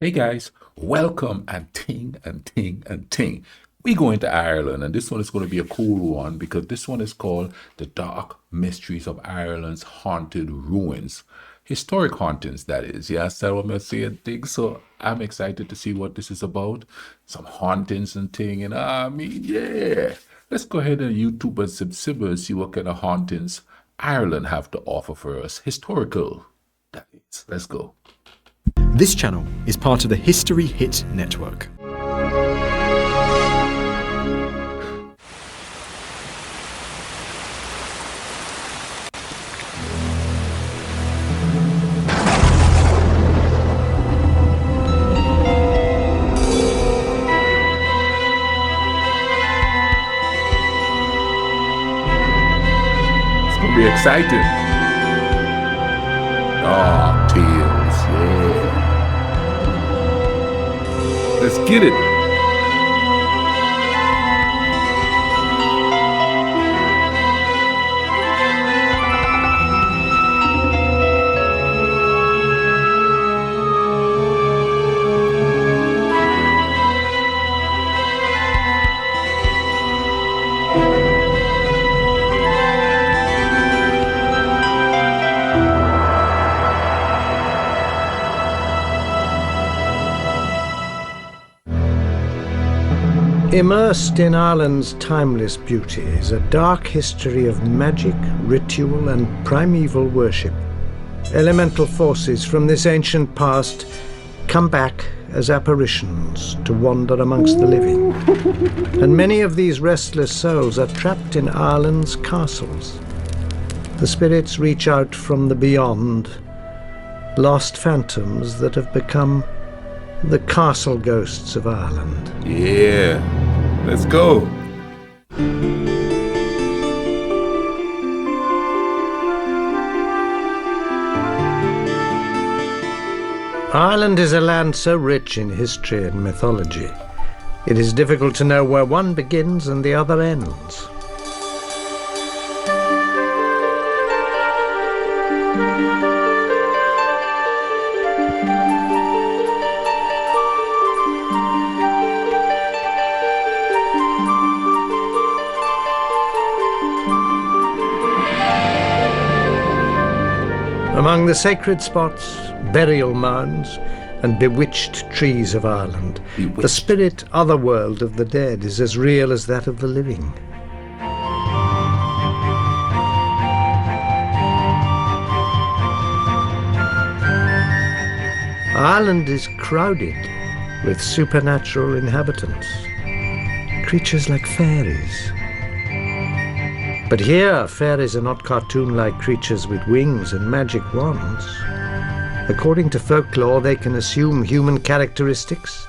Hey guys, welcome and ting and ting and ting. We go into Ireland, and this one is going to be a cool one because this one is called The Dark Mysteries of Ireland's Haunted Ruins. Historic hauntings, that is. Yes, that's what I'm saying. Thing. So I'm excited to see what this is about. Some hauntings and ting, and yeah. Let's go ahead and YouTube and subscribe and see what kind of hauntings Ireland have to offer for us. Historical, that is. Let's go. This channel is part of the History Hit Network. It's gonna be exciting. Oh, tales, yeah. Let's get it. Immersed in Ireland's timeless beauty is a dark history of magic, ritual and primeval worship. Elemental forces from this ancient past come back as apparitions to wander amongst the living. And many of these restless souls are trapped in Ireland's castles. The spirits reach out from the beyond, lost phantoms that have become the castle ghosts of Ireland. Yeah, let's go. Ireland is a land so rich in history and mythology. It is difficult to know where one begins and the other ends. Among the sacred spots, burial mounds, and bewitched trees of Ireland, the spirit otherworld of the dead is as real as that of the living. Ireland is crowded with supernatural inhabitants, creatures like fairies. But here, fairies are not cartoon-like creatures with wings and magic wands. According to folklore, they can assume human characteristics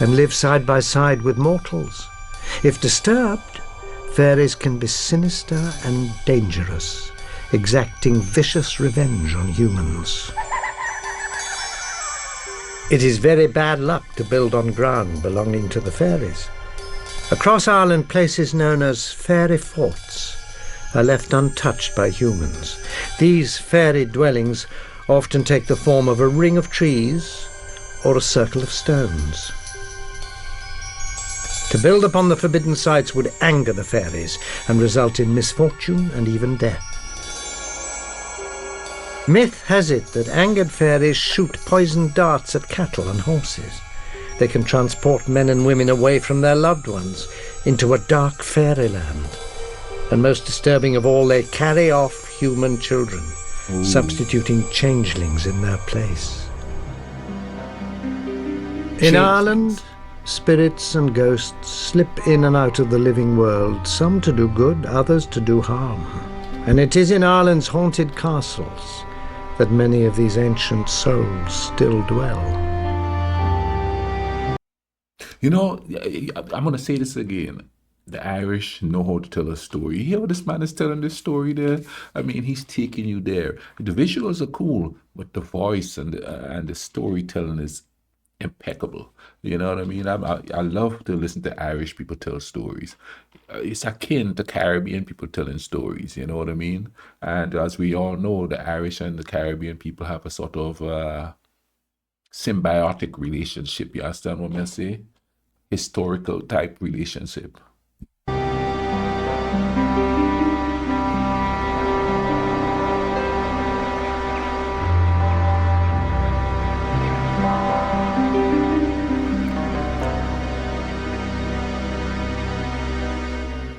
and live side by side with mortals. If disturbed, fairies can be sinister and dangerous, exacting vicious revenge on humans. It is very bad luck to build on ground belonging to the fairies. Across Ireland, places known as fairy forts are left untouched by humans. These fairy dwellings often take the form of a ring of trees or a circle of stones. To build upon the forbidden sites would anger the fairies and result in misfortune and even death. Myth has it that angered fairies shoot poisoned darts at cattle and horses. They can transport men and women away from their loved ones into a dark fairyland. And most disturbing of all, they carry off human children, substituting changelings in their place. In Ireland, spirits and ghosts slip in and out of the living world, some to do good, others to do harm. And it is in Ireland's haunted castles that many of these ancient souls still dwell. You know, I'm going to say this again. The Irish know how to tell a story. You hear what this man is telling this story there? I mean, he's taking you there. The visuals are cool, but the voice and the storytelling is impeccable. You know what I mean? I love to listen to Irish people tell stories. It's akin to Caribbean people telling stories. You know what I mean? And as we all know, the Irish and the Caribbean people have a sort of symbiotic relationship. You understand what I say? Historical type relationship.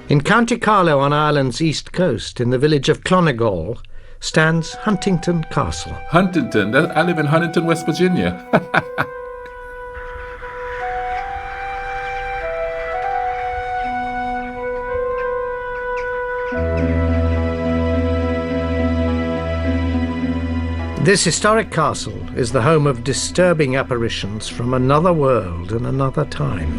In County Carlow on Ireland's east coast, in the village of Clonegall, stands Huntington Castle. Huntington. I live in Huntington, West Virginia. This historic castle is the home of disturbing apparitions from another world and another time.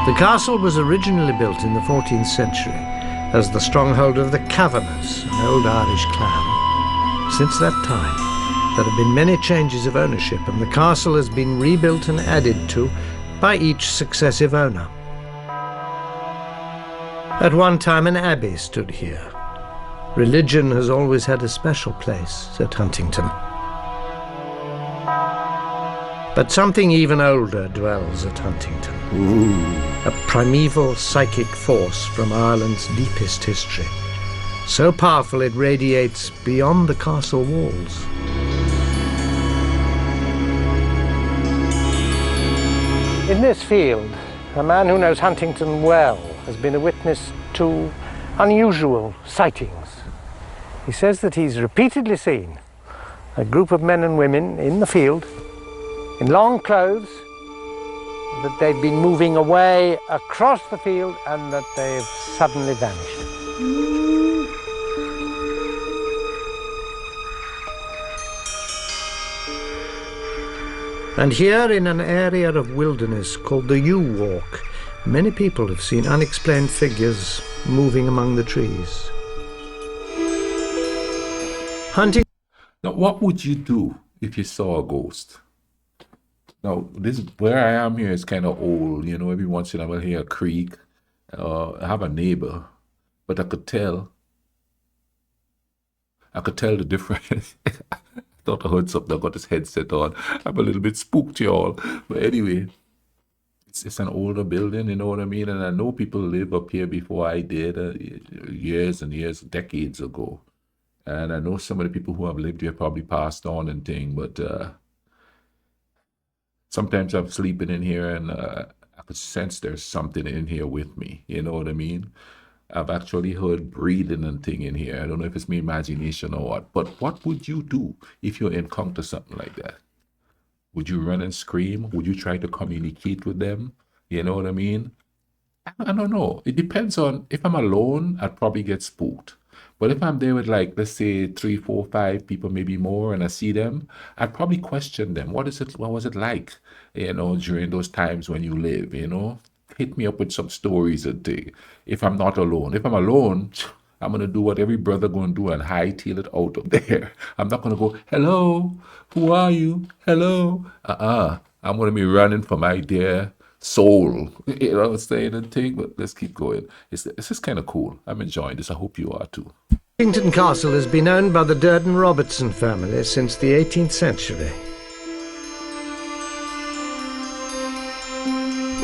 The castle was originally built in the 14th century as the stronghold of the Kavanaghs, an old Irish clan. Since that time, there have been many changes of ownership, and the castle has been rebuilt and added to by each successive owner. At one time, an abbey stood here. Religion has always had a special place at Huntington. But something even older dwells at Huntington. A primeval psychic force from Ireland's deepest history. So powerful it radiates beyond the castle walls. In this field, a man who knows Huntington well has been a witness to unusual sightings. He says that he's repeatedly seen a group of men and women in the field in long clothes, that they've been moving away across the field and that they've suddenly vanished. And here in an area of wilderness called the Yew Walk, many people have seen unexplained figures moving among the trees. Hunting. Now, what would you do if you saw a ghost? Now, this where I am here is kind of old. You know, every once in a while I hear a creak. I have a neighbor, but I could tell the difference. I thought I heard something. I got this headset on. I'm a little bit spooked, y'all. But anyway, it's an older building, you know what I mean? And I know people live up here before I did, years and years, decades ago. And I know some of the people who have lived here probably passed on and thing, but sometimes I'm sleeping in here and I could sense there's something in here with me. You know what I mean? I've actually heard breathing and thing in here. I don't know if it's my imagination or what. But what would you do if you encounter something like that? Would you run and scream? Would you try to communicate with them? You know what I mean? I don't know. It depends on, if I'm alone, I'd probably get spooked. But if I'm there with, like, let's say 3, 4, 5 people, maybe more, and I see them, I'd probably question them. What was it like, you know, during those times when you live, you know? Hit me up with some stories and thing. If I'm not alone. If I'm alone, I'm going to do what every brother going to do and hightail it out of there. I'm not going to go, hello, who are you? Hello. I'm going to be running for my dear soul. You know what I'm saying and thing? But let's keep going. This is kind of cool. I'm enjoying this. I hope you are too. Huntington Castle has been owned by the Durden Robertson family since the 18th century.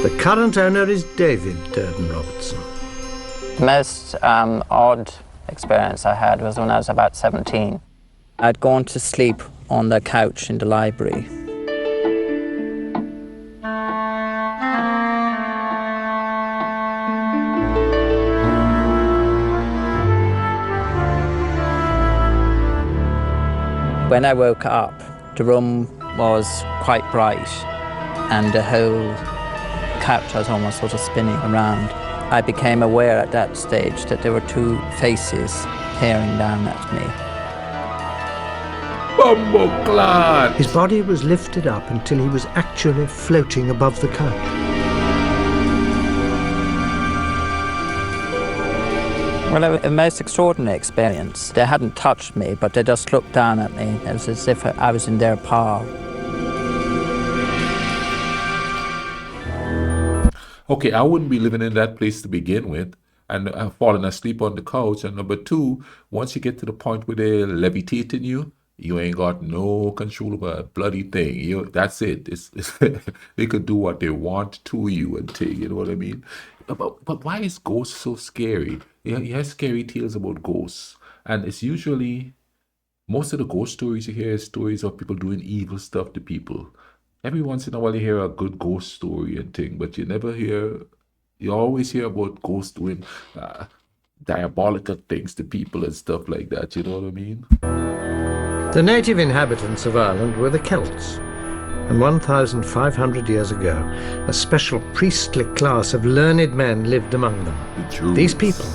The current owner is David Durden Robertson. The most odd experience I had was when I was about 17. I'd gone to sleep on the couch in the library. When I woke up, the room was quite bright and the whole couch was almost sort of spinning around. I became aware at that stage that there were 2 faces peering down at me. Bumbleclad! His body was lifted up until he was actually floating above the couch. Well, a most extraordinary experience. They hadn't touched me, but they just looked down at me. It was as if I was in their power. Okay, I wouldn't be living in that place to begin with, and falling asleep on the couch. And number two, once you get to the point where they're levitating you, you ain't got no control over a bloody thing. That's it. They could do what they want to you and thing. You know what I mean? But why is ghosts so scary? You have scary tales about ghosts, and it's usually most of the ghost stories you hear is stories of people doing evil stuff to people. Every once in a while you hear a good ghost story and thing, but you always hear about ghosts doing diabolical things to people and stuff like that. You know what I mean? The native inhabitants of Ireland were the Celts, and 1,500 years ago, a special priestly class of learned men lived among them. The Jews. These people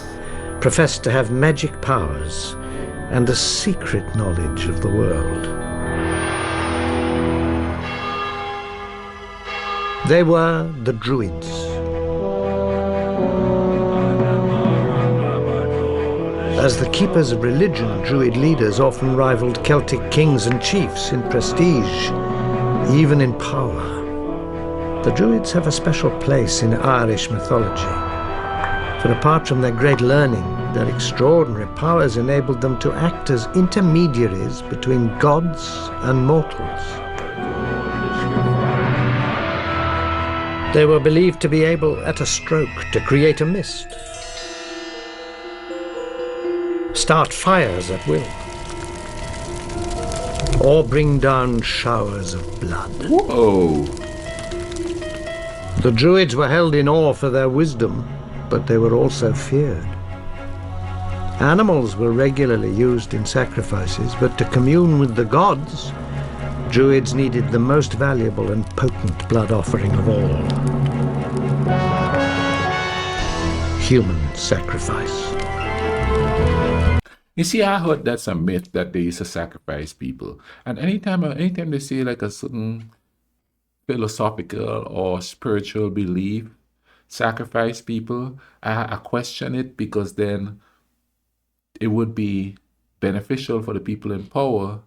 professed to have magic powers and a secret knowledge of the world. They were the Druids. As the keepers of religion, Druid leaders often rivaled Celtic kings and chiefs in prestige, even in power. The Druids have a special place in Irish mythology, for apart from their great learning, their extraordinary powers enabled them to act as intermediaries between gods and mortals. They were believed to be able, at a stroke, to create a mist, start fires at will, or bring down showers of blood. Whoa! The Druids were held in awe for their wisdom, but they were also feared. Animals were regularly used in sacrifices, but to commune with the gods, Druids needed the most valuable and potent blood offering of all: human sacrifice. You see, I heard that's a myth that they used to sacrifice people. And anytime they say like a certain philosophical or spiritual belief, sacrifice people, I question it, because then it would be beneficial for the people in power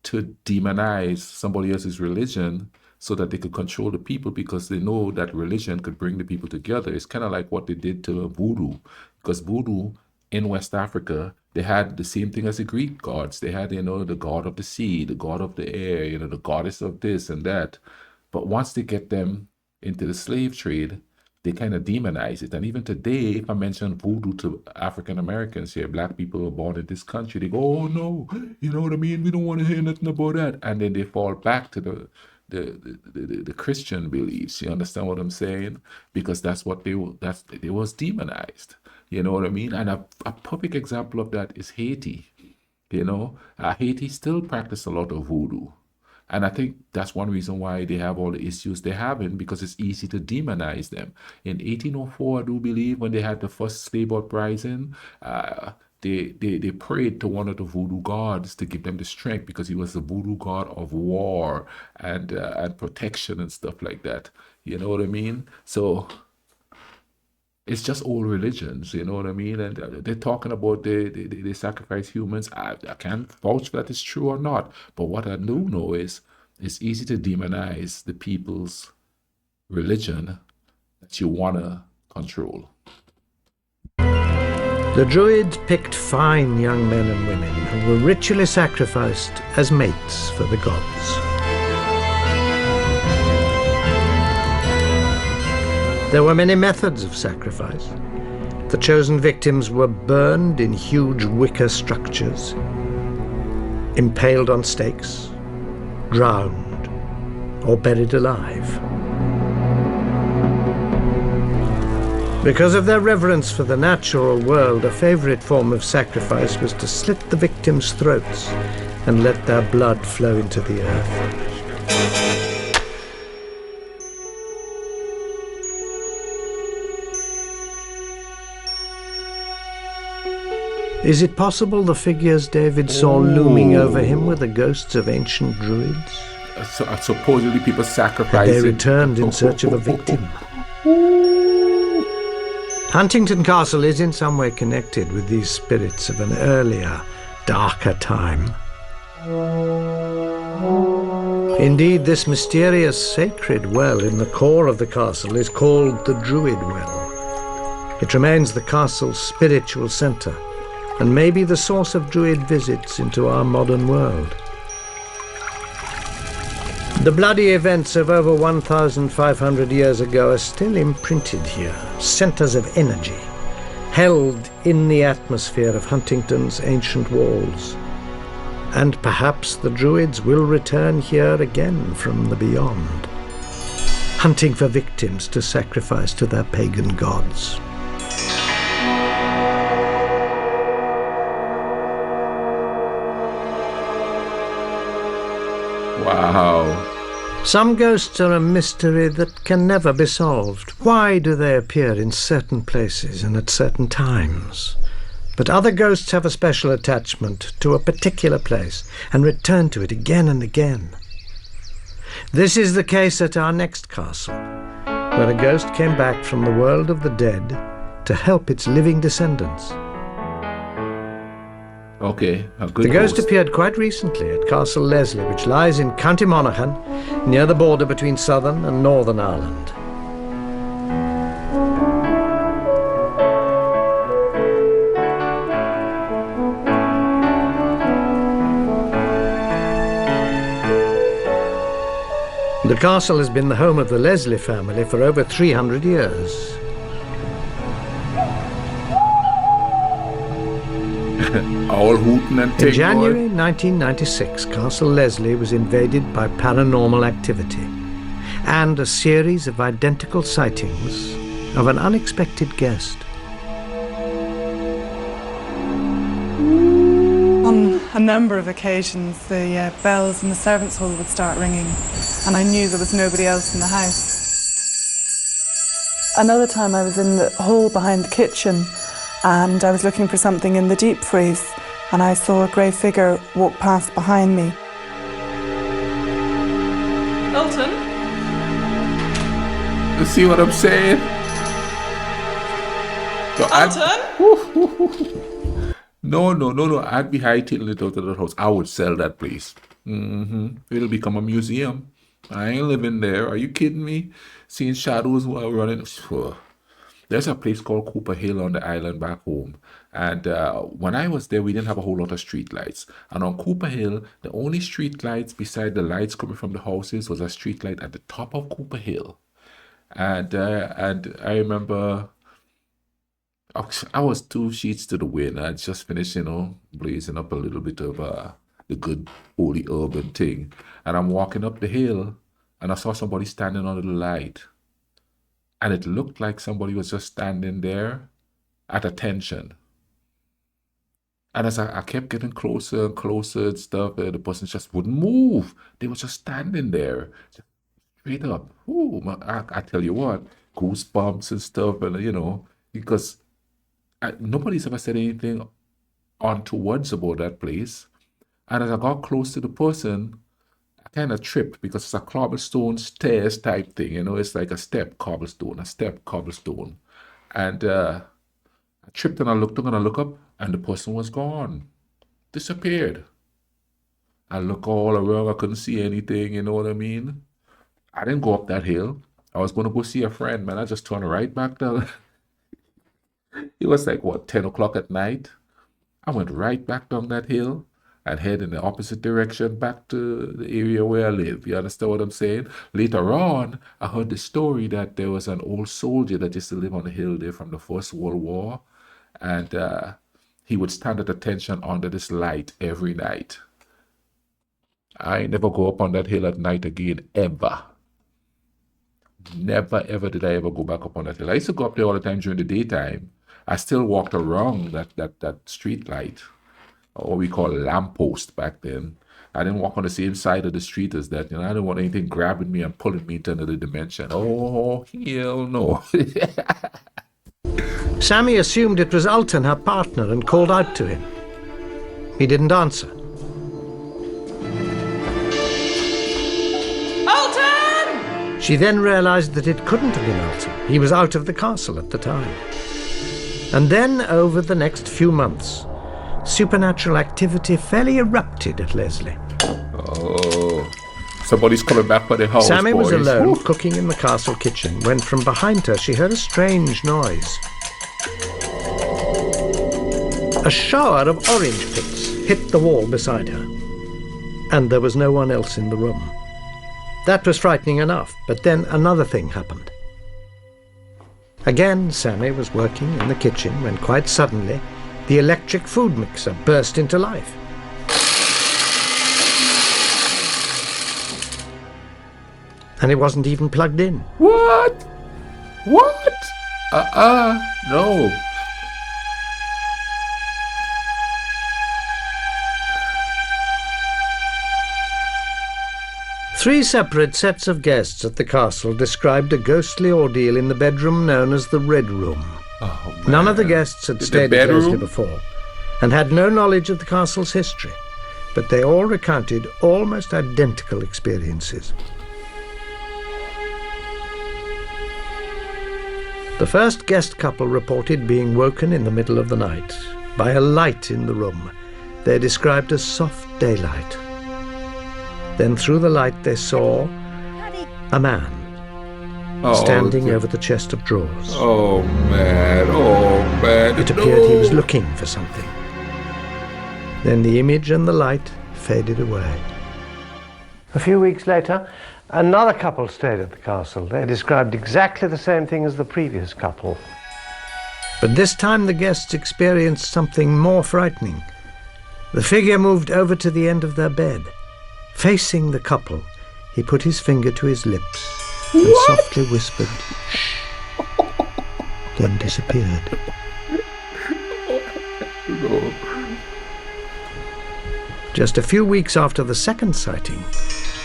to demonize somebody else's religion so that they could control the people, because they know that religion could bring the people together. It's kind of like what they did to voodoo, because voodoo in West Africa, they had the same thing as the Greek gods. They had, the god of the sea, the god of the air, the goddess of this and that. But once they get them into the slave trade, they kind of demonize it. And even today, if I mention voodoo to African Americans here, black people who are born in this country, they go, "Oh no, you know what I mean? We don't want to hear nothing about that." And then they fall back to the Christian beliefs. You understand what I'm saying? Because that's what they was demonized. You know what I mean? And a perfect example of that is Haiti. Haiti still practice a lot of voodoo. And I think that's one reason why they have all the issues they're having, because it's easy to demonize them. In 1804, I do believe, when they had the first slave uprising, they prayed to one of the voodoo gods to give them the strength, because he was the voodoo god of war and protection and stuff like that. You know what I mean? So it's just old religions, you know what I mean? And they're talking about they sacrifice humans. I can't vouch that it's true or not. But what I do know is it's easy to demonize the people's religion that you want to control. The Druids picked fine young men and women who were ritually sacrificed as mates for the gods. There were many methods of sacrifice. The chosen victims were burned in huge wicker structures, impaled on stakes, drowned, or buried alive. Because of their reverence for the natural world, a favorite form of sacrifice was to slit the victims' throats and let their blood flow into the earth. Is it possible the figures David saw looming over him were the ghosts of ancient Druids? Supposedly people sacrificing. They returned in search of a victim. Huntington Castle is in some way connected with these spirits of an earlier, darker time. Indeed, this mysterious sacred well in the core of the castle is called the Druid Well. It remains the castle's spiritual centre and may be the source of Druid visits into our modern world. The bloody events of over 1,500 years ago are still imprinted here, centres of energy, held in the atmosphere of Huntington's ancient walls. And perhaps the Druids will return here again from the beyond, hunting for victims to sacrifice to their pagan gods. Wow. Some ghosts are a mystery that can never be solved. Why do they appear in certain places and at certain times? But other ghosts have a special attachment to a particular place and return to it again and again. This is the case at our next castle, where a ghost came back from the world of the dead to help its living descendants. Okay, a good The ghost ghost. appeared quite recently at Castle Leslie, which lies in County Monaghan, near the border between Southern and Northern Ireland. The castle has been the home of the Leslie family for over 300 years. All hooting and In ting, January boy. 1996, Castle Leslie was invaded by paranormal activity and a series of identical sightings of an unexpected guest. On a number of occasions, the bells in the servants' hall would start ringing, and I knew there was nobody else in the house. Another time I was in the hall behind the kitchen, and I was looking for something in the deep freeze, and I saw a grey figure walk past behind me. Elton? You see what I'm saying? So No. I'd be hightailing it out of the house. I would sell that place. It'll become a museum. I ain't living there. Are you kidding me? Seeing shadows while running. There's a place called Cooper Hill on the island back home. And when I was there, we didn't have a whole lot of street lights. And on Cooper Hill, the only street lights beside the lights coming from the houses was a street light at the top of Cooper Hill. And I remember I was 2 sheets to the wind. I just finished, blazing up a little bit of the good holy urban thing. And I'm walking up the hill, and I saw somebody standing under the light. And it looked like somebody was just standing there at attention. And as I kept getting closer and closer and stuff, the person just wouldn't move. They were just standing there, just straight up. Ooh, I tell you what, goosebumps and stuff, and because nobody's ever said anything untowards about that place. And as I got close to the person, I kind of tripped because it's a cobblestone stairs type thing, it's like a step cobblestone. And I tripped and I looked up and the person was gone, disappeared. I look all around, I couldn't see anything, you know what I mean? I didn't go up that hill. I was going to go see a friend, man. I just turned right back down. It was like, 10 o'clock at night? I went right back down that hill and head in the opposite direction back to the area where I live. You understand what I'm saying? Later on, I heard the story that there was an old soldier that used to live on the hill there from the First World War. And he would stand at attention under this light every night. I never go up on that hill at night again, ever. Never, ever did I ever go back up on that hill. I used to go up there all the time during the daytime. I still walked around that street light, or what we call lamppost back then. I didn't walk on the same side of the street as that. I didn't want anything grabbing me and pulling me into another dimension. Oh, hell no. Sammy assumed it was Alton, her partner, and called out to him. He didn't answer. Elton! She then realized that it couldn't have been Alton. He was out of the castle at the time. And then, over the next few months, supernatural activity fairly erupted at Leslie. Oh. Somebody's coming back for the house, Sammy was boys. alone, Woo. cooking in the castle kitchen, when from behind her she heard a strange noise. A shower of orange pits hit the wall beside her, and there was no one else in the room. That was frightening enough, but then another thing happened. Again, Sammy was working in the kitchen when quite suddenly the electric food mixer burst into life. And it wasn't even plugged in. What? What? No. Three separate sets of guests at the castle described a ghostly ordeal in the bedroom known as the Red Room. Oh, man. None of the guests had The stayed at bedroom? Leslie before and had no knowledge of the castle's history, but they all recounted almost identical experiences. The first guest couple reported being woken in the middle of the night by a light in the room they described as soft daylight. Then through the light they saw a man standing over the chest of drawers. Oh, man. Oh, man. It appeared he was looking for something. Then the image and the light faded away. A few weeks later, another couple stayed at the castle. They described exactly the same thing as the previous couple. But this time the guests experienced something more frightening. The figure moved over to the end of their bed. Facing the couple, he put his finger to his lips and softly whispered, "Shh," then disappeared. Just a few weeks after the second sighting,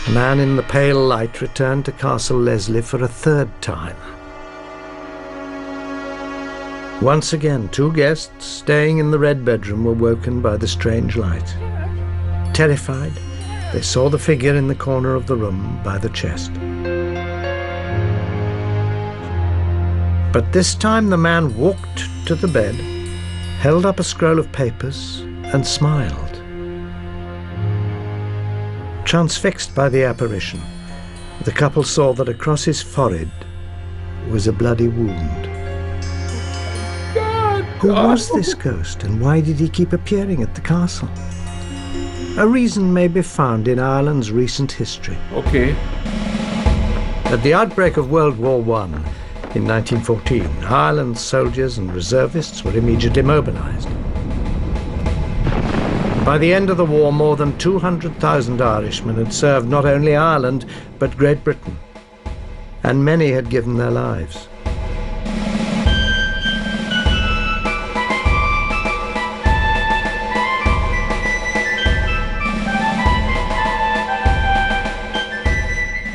a man in the pale light returned to Castle Leslie for a third time. Once again, two guests staying in the red bedroom were woken by the strange light. Terrified, they saw the figure in the corner of the room by the chest. But this time the man walked to the bed, held up a scroll of papers, and smiled. Transfixed by the apparition, the couple saw that across his forehead was a bloody wound. Who was this ghost, and why did he keep appearing at the castle? A reason may be found in Ireland's recent history. Okay. At the outbreak of World War I in 1914, Ireland's soldiers and reservists were immediately mobilized. By the end of the war, more than 200,000 Irishmen had served not only Ireland, but Great Britain, and many had given their lives.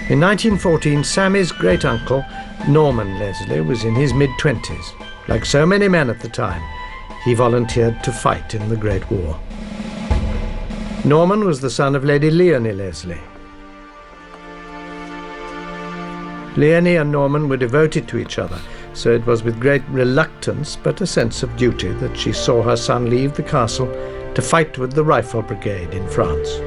In 1914, Sammy's great-uncle, Norman Leslie, was in his mid-20s. Like so many men at the time, he volunteered to fight in the Great War. Norman was the son of Lady Leonie Leslie. Leonie and Norman were devoted to each other, so it was with great reluctance but a sense of duty that she saw her son leave the castle to fight with the Rifle Brigade in France.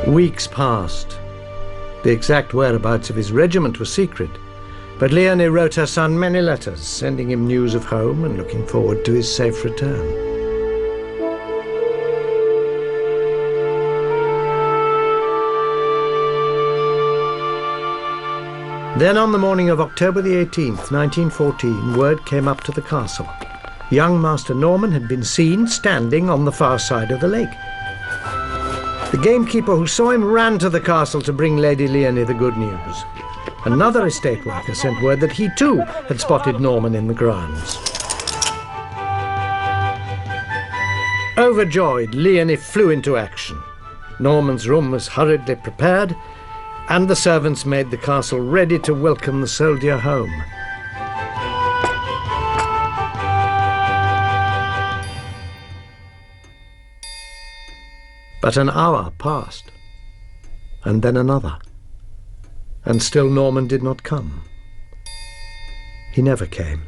Weeks passed. The exact whereabouts of his regiment was secret, but Leonie wrote her son many letters, sending him news of home and looking forward to his safe return. Then on the morning of October the 18th, 1914, word came up to the castle. Young Master Norman had been seen standing on the far side of the lake. The gamekeeper who saw him ran to the castle to bring Lady Leonie the good news. Another estate worker sent word that he too had spotted Norman in the grounds. Overjoyed, Leonie flew into action. Norman's room was hurriedly prepared, and the servants made the castle ready to welcome the soldier home. But an hour passed, and then another. And still Norman did not come. He never came.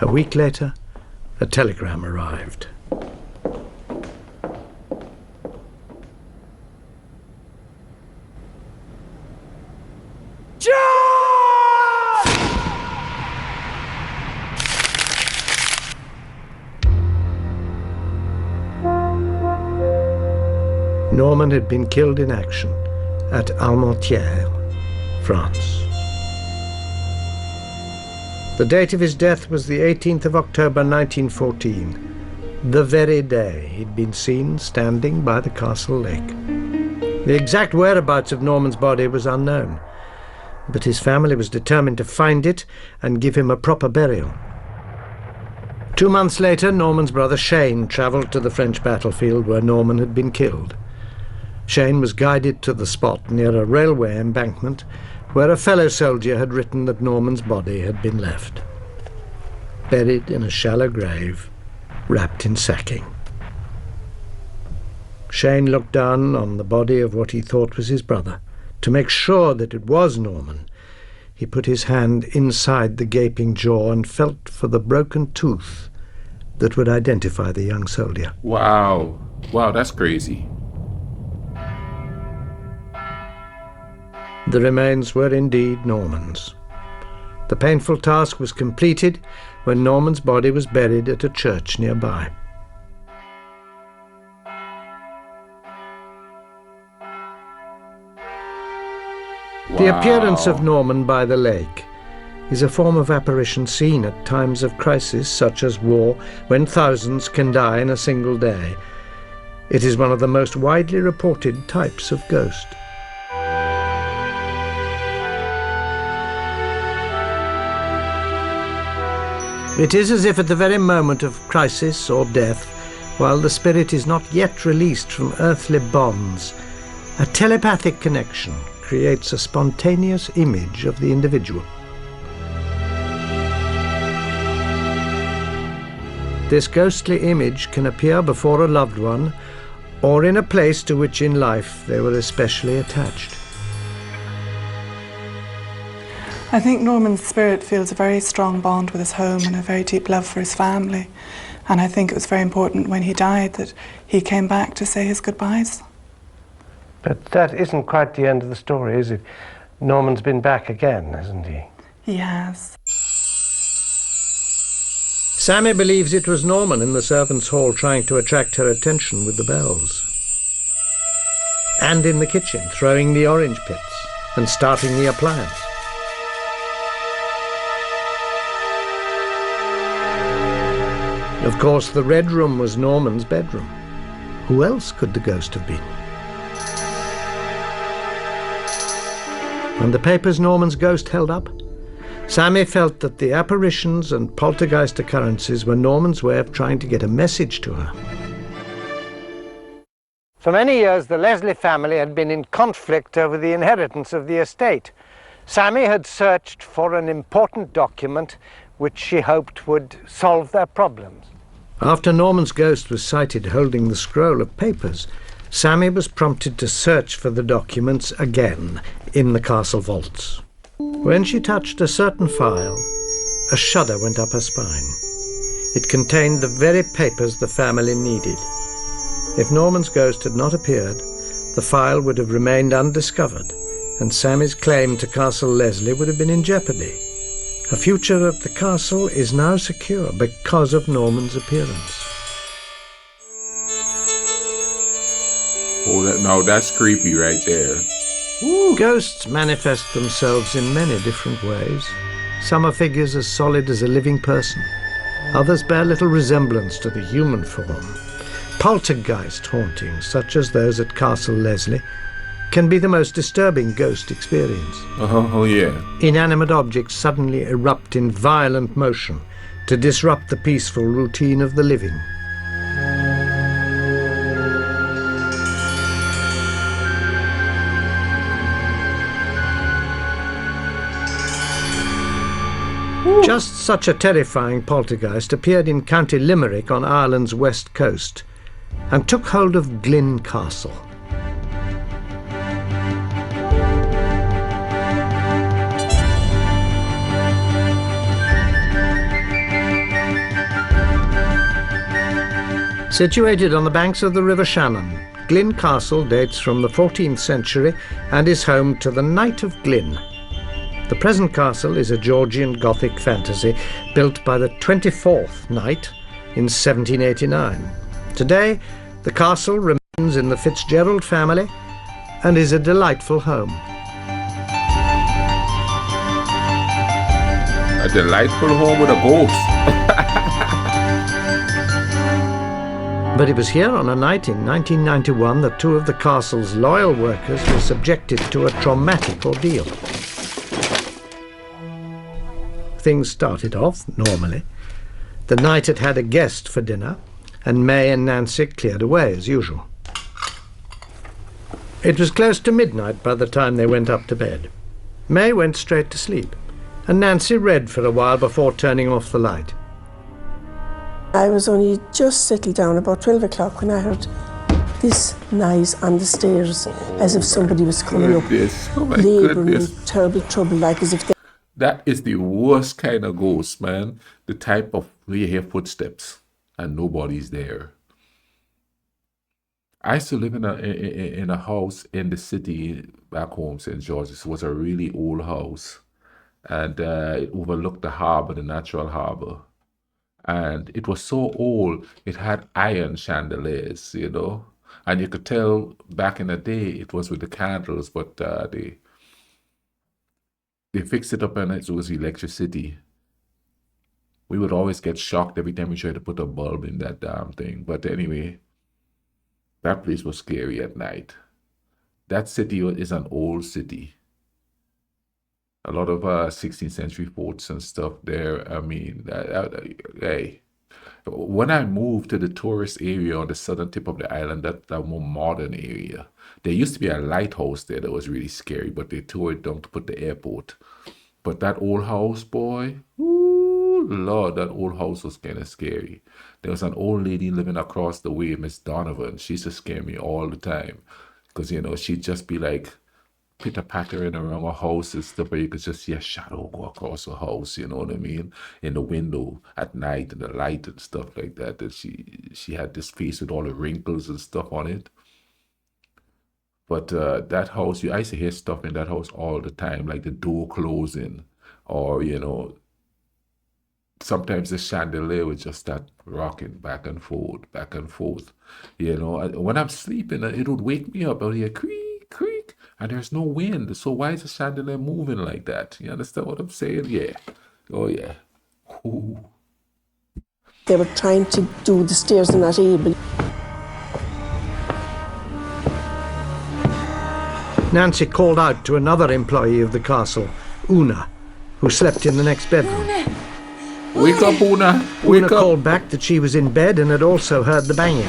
A week later, a telegram arrived. Norman had been killed in action at Armentières, France. The date of his death was the 18th of October 1914, the very day he'd been seen standing by the castle lake. The exact whereabouts of Norman's body was unknown, but his family was determined to find it and give him a proper burial. 2 months later, Norman's brother Shane travelled to the French battlefield where Norman had been killed. Shane was guided to the spot near a railway embankment where a fellow soldier had written that Norman's body had been left, buried in a shallow grave, wrapped in sacking. Shane looked down on the body of what he thought was his brother. To make sure that it was Norman, he put his hand inside the gaping jaw and felt for the broken tooth that would identify the young soldier. Wow. Wow, that's crazy. The remains were indeed Norman's. The painful task was completed when Norman's body was buried at a church nearby. The appearance of Norman by the lake is a form of apparition seen at times of crisis such as war, when thousands can die in a single day. It is one of the most widely reported types of ghost. It is as if at the very moment of crisis or death, while the spirit is not yet released from earthly bonds, a telepathic connection creates a spontaneous image of the individual. This ghostly image can appear before a loved one or in a place to which in life they were especially attached. I think Norman's spirit feels a very strong bond with his home and a very deep love for his family. And I think it was very important when he died that he came back to say his goodbyes. But that isn't quite the end of the story, is it? Norman's been back again, hasn't he? He has. Sammy believes it was Norman in the servants' hall trying to attract her attention with the bells. And in the kitchen, throwing the orange pits and starting the appliance. Of course, the red room was Norman's bedroom. Who else could the ghost have been? And the papers Norman's ghost held up? Sammy felt that the apparitions and poltergeist occurrences were Norman's way of trying to get a message to her. For many years, the Leslie family had been in conflict over the inheritance of the estate. Sammy had searched for an important document which she hoped would solve their problems. After Norman's ghost was sighted holding the scroll of papers, Sammy was prompted to search for the documents again in the castle vaults. When she touched a certain file, a shudder went up her spine. It contained the very papers the family needed. If Norman's ghost had not appeared, the file would have remained undiscovered, and Sammy's claim to Castle Leslie would have been in jeopardy. Her future at the castle is now secure because of Norman's appearance. Oh, now that's creepy right there. Ghosts manifest themselves in many different ways. Some are figures as solid as a living person. Others bear little resemblance to the human form. Poltergeist hauntings, such as those at Castle Leslie, can be the most disturbing ghost experience. Oh yeah. Inanimate objects suddenly erupt in violent motion to disrupt the peaceful routine of the living. Just such a terrifying poltergeist appeared in County Limerick on Ireland's west coast and took hold of Glen Castle. Situated on the banks of the River Shannon, Glen Castle dates from the 14th century and is home to the Knight of Glyn. The present castle is a Georgian Gothic fantasy built by the 24th Knight in 1789. Today, the castle remains in the Fitzgerald family and is a delightful home. A delightful home with a ghost. But it was here on a night in 1991 that two of the castle's loyal workers were subjected to a traumatic ordeal. Things started off normally. The knight had had a guest for dinner, and May and Nancy cleared away as usual. It was close to midnight by the time they went up to bed. May went straight to sleep, and Nancy read for a while before turning off the light. I was only just settled down about 12 o'clock when I heard this noise on the stairs, as if somebody was coming up, labouring in terrible trouble, like as if they... That is the worst kind of ghost, man. The type of where you hear footsteps and nobody's there. I used to live in a house in the city back home, St. George's. It was a really old house, and it overlooked the harbour, the natural harbour. And it was so old, it had iron chandeliers, you know. And you could tell back in the day it was with the candles, but they fixed it up and it was electricity. We would always get shocked every time we tried to put a bulb in that damn thing. But anyway, that place was scary at night. That city is an old city. A lot of 16th century forts and stuff there. I mean, hey, when I moved to the tourist area on the southern tip of the island, that more modern area, there used to be a lighthouse there that was really scary, but they tore it down to put the airport. But that old house, boy, ooh, Lord, that old house was kind of scary. There was an old lady living across the way, Miss Donovan. She used to scare me all the time because, you know, she'd just be like, pitter-pattering around a house and stuff where you could just see a shadow go across a house, you know what I mean? In the window at night and the light and stuff like that. And she had this face with all the wrinkles and stuff on it. But that house, I used to hear stuff in that house all the time, like the door closing, or, you know, sometimes the chandelier would just start rocking back and forth, you know. When I'm sleeping, it would wake me up. I would hear creak, creak. And there's no wind, so why is the chandelier moving like that? You understand what I'm saying? Yeah. Oh, yeah. Ooh. They were trying to do the stairs and not able. Nancy called out to another employee of the castle, Una, who slept in the next bedroom. Wake up, Una. Wake up. Una called back that she was in bed and had also heard the banging.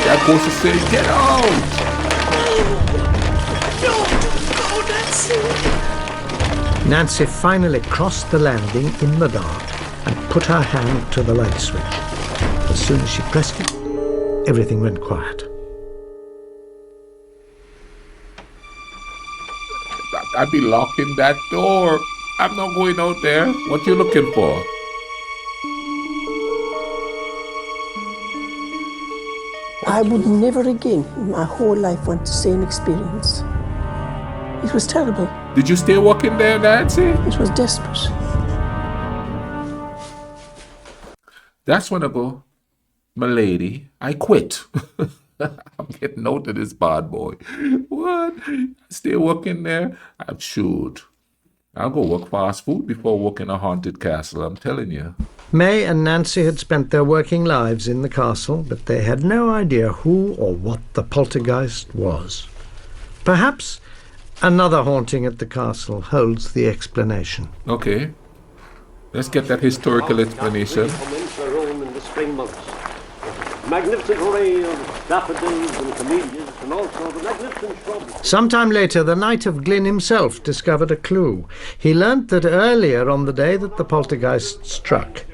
That ghost is saying, get out! Nancy finally crossed the landing in the dark and put her hand to the light switch. As soon as she pressed it, everything went quiet. I'd be locking that door. I'm not going out there. What you looking for? I would never again in my whole life want the same experience. It was terrible. Did you stay walking there, Nancy? It was desperate. That's when I go, my lady, I quit. I'm getting out of this bad boy. What? Stay working there? I'm shoot. I'll go work fast food before working a haunted castle, I'm telling you. May and Nancy had spent their working lives in the castle, but they had no idea who or what the poltergeist was. Perhaps Another haunting at the castle holds the explanation. Okay. Let's get that historical explanation. Magnificent array of daffodils and camellias, and also the magnificent shrubs. Sometime later, the Knight of Glyn himself discovered a clue. He learnt that earlier on the day that the poltergeist struck,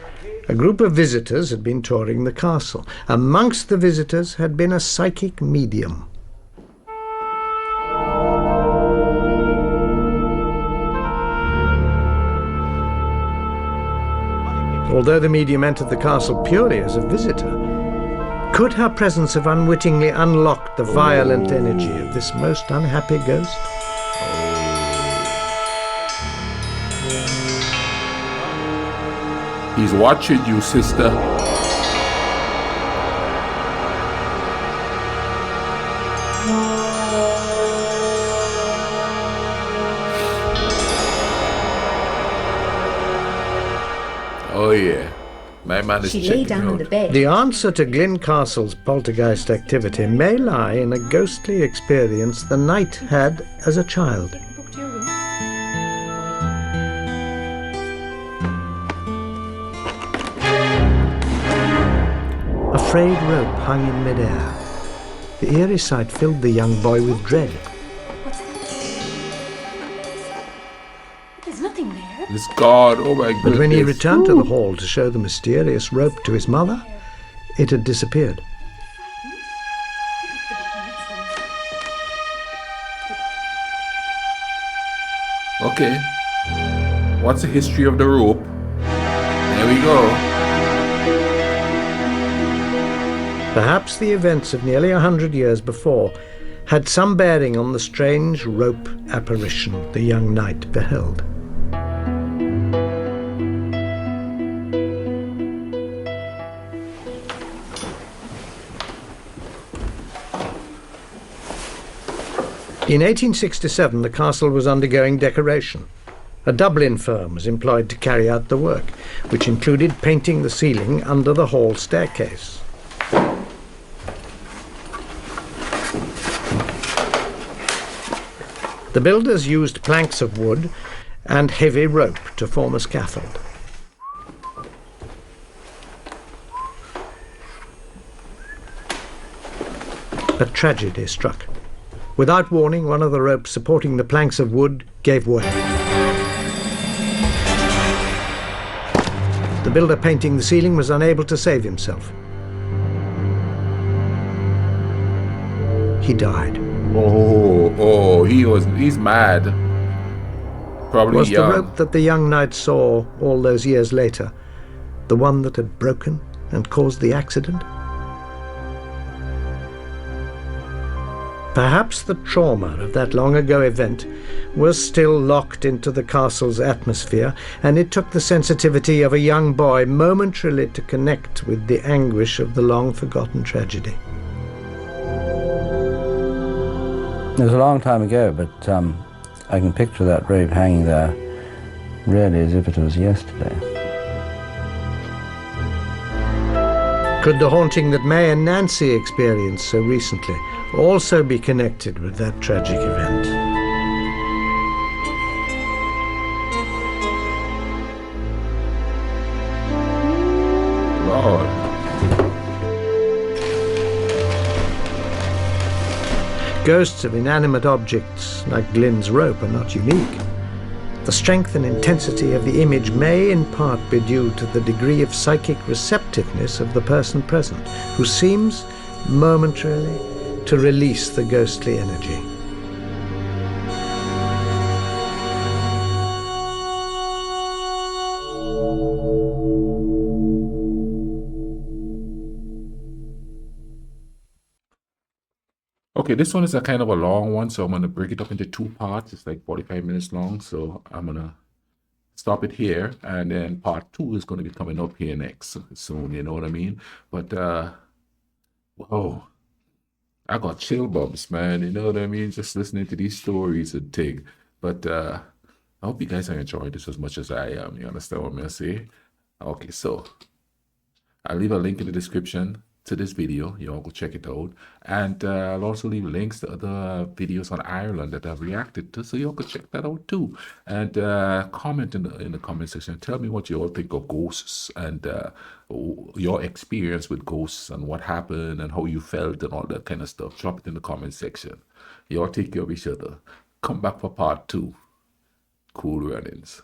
a group of visitors had been touring the castle. Amongst the visitors had been a psychic medium. Although the medium entered the castle purely as a visitor, could her presence have unwittingly unlocked the violent energy of this most unhappy ghost? He's watching you, sister. Oh yeah. My man is She lay checking down on out. the bed. The answer to Glen Castle's poltergeist activity may lie in a ghostly experience the knight had as a child. Book to your room. A frayed rope hung in midair. The eerie sight filled the young boy with dread. What's that? There's nothing there. It's God. Oh my goodness. But when he returned to the hall to show the mysterious rope to his mother, it had disappeared. Okay. What's the history of the rope? There we go. Perhaps the events of nearly 100 years before had some bearing on the strange rope apparition the young knight beheld. In 1867, the castle was undergoing decoration. A Dublin firm was employed to carry out the work, which included painting the ceiling under the hall staircase. The builders used planks of wood and heavy rope to form a scaffold. But tragedy struck. Without warning, one of the ropes supporting the planks of wood gave way. The builder painting the ceiling was unable to save himself. He died. He's mad. Probably Was young. the rope that the young knight saw all those years later the one that had broken and caused the accident? Perhaps the trauma of that long-ago event was still locked into the castle's atmosphere, and it took the sensitivity of a young boy momentarily to connect with the anguish of the long-forgotten tragedy. It was a long time ago, but I can picture that rope hanging there really as if it was yesterday. Could the haunting that May and Nancy experienced so recently also be connected with that tragic event? Lord. Ghosts of inanimate objects like Glyn's rope are not unique. The strength and intensity of the image may in part be due to the degree of psychic receptiveness of the person present, who seems momentarily to release the ghostly energy. Okay, this one is a kind of a long one, so I'm going to break it up into two parts. It's like 45 minutes long, so I'm going to stop it here, and then part 2 is going to be coming up here next soon, you know what I mean? But, whoa, I got chill bumps, man, you know what I mean? Just listening to these stories and thing. But I hope you guys are enjoying this as much as I am, you understand what I'm going to say? Okay, so I'll leave a link in the description to this video. Y'all go check it out. And I'll also leave links to other videos on Ireland that I've reacted to, so y'all can check that out too. And comment in the comment section. Tell me what you all think of ghosts and your experience with ghosts and what happened and how you felt and all that kind of stuff. Drop it in the comment section. Y'all take care of each other. Come back for part 2. Cool runnings.